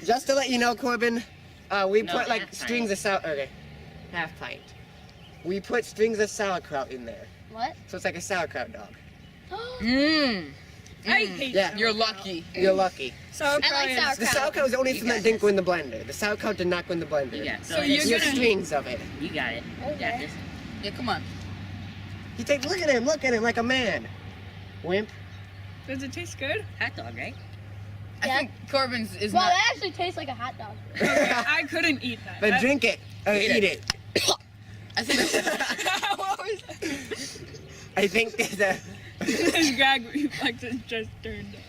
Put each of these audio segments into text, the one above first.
Just to let you know, Corbin, we No, put like half-pint. strings of okay, half pint. We put strings of sauerkraut in there, What? so it's like a sauerkraut dog. I hate Yeah. You're lucky. You're lucky. sauerkraut. I like sauerkraut. The sauerkraut was the only thing that didn't go in the blender. The sauerkraut did not go in the blender. You got it. So you're Just gonna- strings of it. You got it. You got this. Yeah, come on. Look at him like a man. Wimp. Does it taste good? Hot dog, right? I Yeah. think Corbin's is Well, not. that actually tastes like a hot dog. I couldn't eat that. But drink it. Eat it. I think. What was that? I think there's a. This gag reflexes just turned up.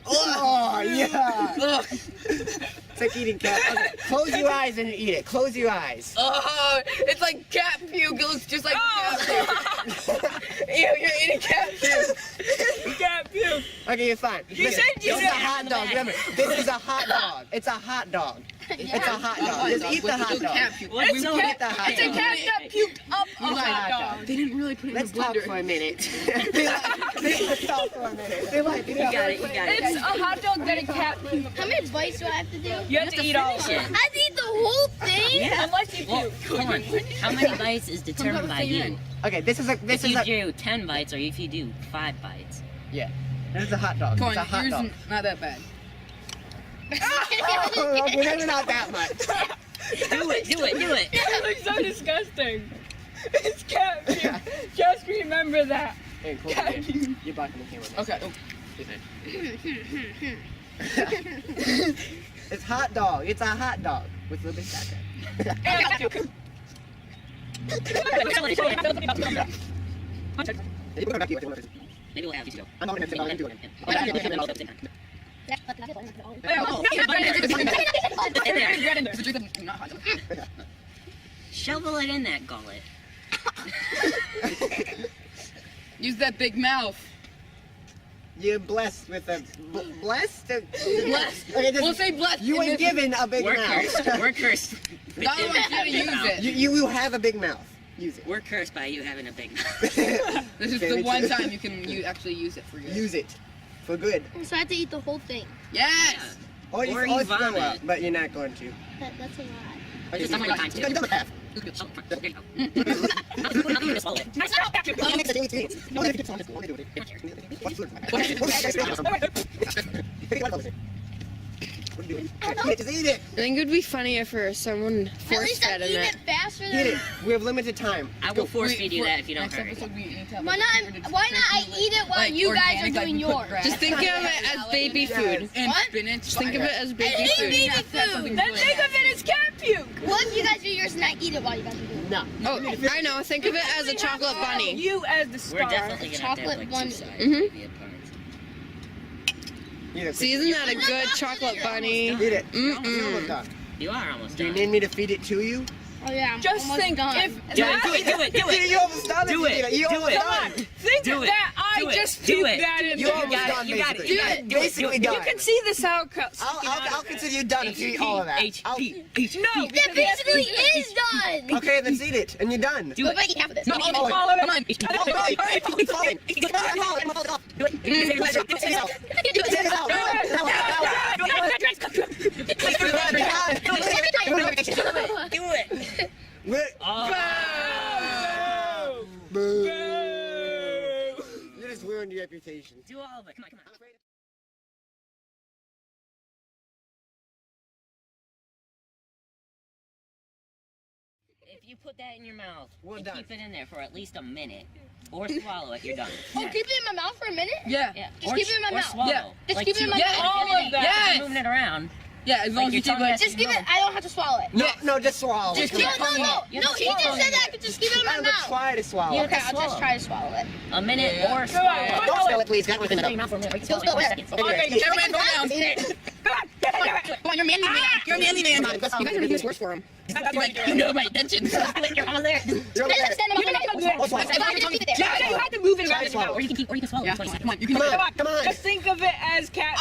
Oh yeah. It's like eating cat. Okay, close your eyes and eat it. Close your eyes. Oh, it's like cat puke. It looks just like cat puke. Ew, you're eating cat puke. Cat puke. Okay, you're fine. You said you This is a didn't hot dog. Remember, this is a hot dog. It's a hot dog. It's a hot dog. Just eat the hot dog. Cat puke. What's We so eat the hot It's a dog. cat that puked up a Eat the hot dog. They didn't really put it Let's in the talk blender. for a minute. Let's talk for a minute. You got it. You got it. It's a hot dog that a cat puked. How many bites do I have to do? You have to eat all of finish it. it. I have to eat the whole thing? Yeah. Unless you Well, puke. come on. How many bites is determined by you? Okay, this is If you do 10 bites or if you do 5 bites. yeah. This is a hot dog. Come It's a on, hot yours dog. is not that bad. Oh, okay, maybe not that much. Do it. Do it. Do it. It looks so disgusting. It's cat puke. Just remember that. Hey, close it in. You're blocking the camera. Okay. Oh. It's hot dog. It's a hot dog with a little bit of sauerkraut. Maybe we'll have you to go. I'm not gonna do it. Shovel it in that gullet. Use that big mouth. You're blessed with a blessed. Blessed. Okay, this, We'll say blessed. you in ain't this- given a big We're mouth. cursed. We're cursed. God wants you to use it. You will have a big mouth. Use it. We're cursed by you having a big mouth. This is Okay, the me one too. time you can actually use it for good. Use it for good. So I have to eat the whole thing. Yes. Or you Or or you throw vomit. up, but you're not going to. That's a lot. Okay, Just how many times you done half. Oh, there you go. I'm gonna swallow it. Oh, mix it, mix it. No, let me do it. Let me do it. What's the What are you doing? Just eat it. I think it would be funnier for someone At force least I'm fed in eating it. it faster Eat than... it. We have limited time. I will force feed you that if you don't Next hurry. episode, we need to have Why not I eat it while like you guys are organic, like doing we put yours? grass Just think of it as baby food. and What? spinach. Just think of it as I baby eat food. baby That's something food. Then really think of it as cat puke. What if you guys do yours and I eat it while you guys are doing it? No. Oh, I know. Think of it as a chocolate bunny. You as the We're star. definitely gonna have to have Chocolate like bunny. 2 sides. Mhm. Be apart. Eat it. See, isn't that a good chocolate bunny? Eat it. You're almost Mm-mm. done. You are almost Do you done. need me to feed it to you? Oh yeah, I'm Just almost think done. if Do it. You almost done Do it. You Do almost it. done. think Do it. that I Do it. just Do puked it. that in You there. almost got it. done, You got it. basically. You got it. Do it. Basically Do it. done. You can see the sauerkraut. I'll consider you done if you eat all of that. I'll- No, That basically is done. Okay, then eat it, and you're done. Do But if I it. eat half of this. No, Oh, all of it. Come on. Do it. Oh. Boo. You just ruined your reputation. Do all of it. Come on. If you put that in your mouth We're and done. keep it in there for at least a minute, or swallow it, you're done. Oh, keep it in my mouth for a minute? Yeah. Yeah. Just or keep it in my or mouth. Swallow. Yeah. Just Like keep it in my two- mouth. All of that. Yes. Moving it around. Yeah, as long Like as you your keep tongue like. has Just keep it. I don't have to swallow it. No, just swallow. Just it. keep No, no. You No, have he to just swallow said it. I could just keep it in my I'm gonna mouth. try to swallow. Yeah. Okay, I'll swallow. just try to swallow it. A minute Yeah. or swallow. Don't spell it, please. Got within Put it in it. your mouth for a minute. Still spell where? Okay, Cameraman, go down. Come on, you're a manly man. You're a manly man. Come on, You guys are making this worse for him. You know my intentions. You're on there. You're Let's okay. stand him up. What's wrong? If I just leave it there. Yeah, you have to move it Try around to in your swallow. mouth. Or you can swallow. Yeah, It's 20 come on, you can Come do it. on, come on. Just think of it as cat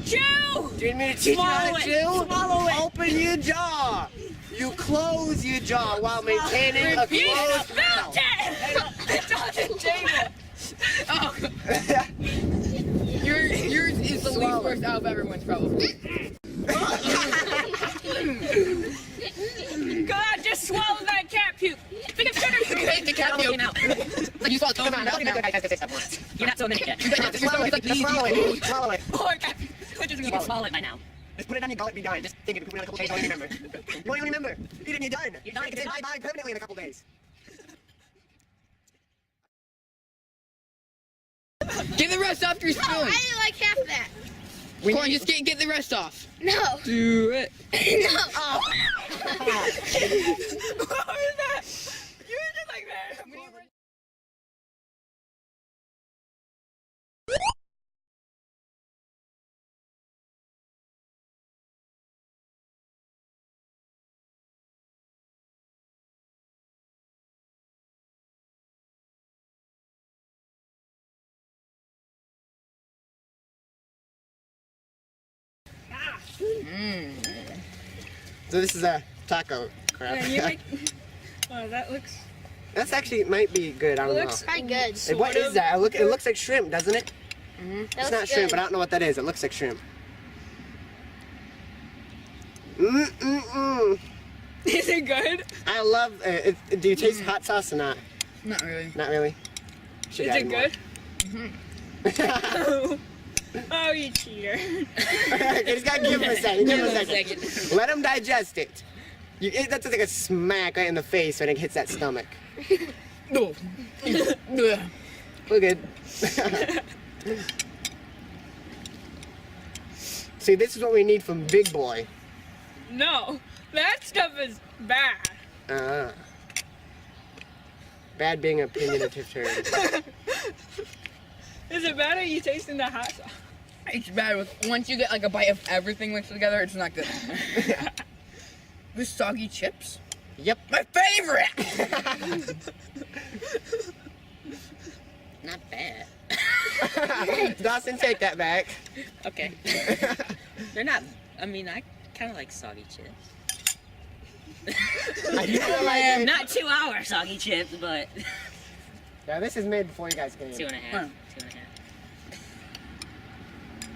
Chill. chew! Do you need me to teach you how Swallow to it. chew? Swallow it. Open your jaw. You close your jaw while maintaining a You closed spilled mouth. it! It's on the table. Oh. Yours is the least worst out of everyone's probably. God, just swallow that cat puke. Think of sugar. Take the cat puke. Like you swallowed Come on, milk now. You're not so many yet. Just swallow it. Just swallow it. Swallow it. Oh, cat puke. You can swallow it by now. Just put it on your gullet, be done. Just think of it. Put it on a couple days, don't even remember. You won't even remember. Eat it and you're done. You're done. You can say bye-bye permanently in a couple days. Get the rest off your Oh, spoon. I didn't like half of that. Come on, just get the rest off. No. Do it. No. What was that? You were just like that. So this is a taco crap. Yeah, you make... Oh, that looks... That's actually might be good. I don't know. Looks pretty good. Hey, what is that? It looks like shrimp, doesn't it? That It's looks not shrimp, good. but I don't know what that is. It looks like shrimp. Mm-mm-mm. Is it good? I love it. Do you taste hot sauce or not? Not really. Not really. Should Is add it more. good? Oh, you cheater. Just gotta give him a second. Give him a second. Let him digest it. That's like a smack right in the face when it hits that stomach. No. We're good. See, this is what we need from Big Boy. No, that stuff is bad. Bad being an opinionative term. Is it bad, or are you tasting the hot sauce? It's bad. Once you get like a bite of everything mixed together, it's not good. With soggy chips? Yep. My favorite! Not bad. Dawson, take that back. Okay. They're not. I mean, I kind of like soggy chips. I feel like Not 2 hour soggy chips, but yeah, this is made before you guys came. 2.5. 2.5.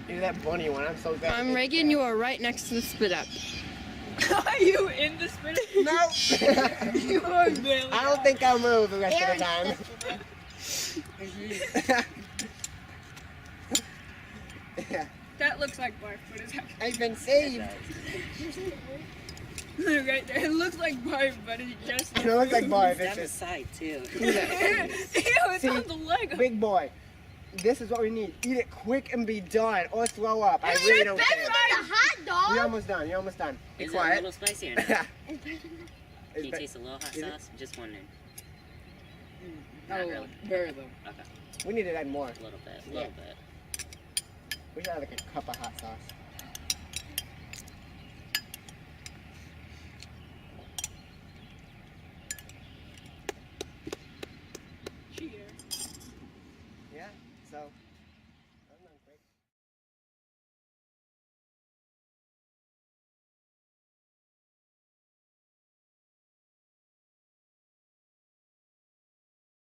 Dude, that bunny one, I'm so glad. I'm Reagan, you are right next to the spit up. Are you in the spirit? No. You are barely. I don't think I'll move the rest of the time. Yeah, That looks like barf, but it's actually I've been saved. right there. It looks like barf, but it's just. It looks like Barf. It's on It's the just side too. Ew, it's See, on the leg. Big Boy. This is what we need. Eat it quick and be done, or throw up. I really You're don't better care. than a hot dog. You're almost done. You're almost done. Be Is it a quiet. little spicy or not? Yeah. It's better than Can you It's taste a little hot Is it? sauce? Just wondering. Oh, Not really. very low. Okay. We need to add more. A little bit. A little bit. We should have like a cup of hot sauce.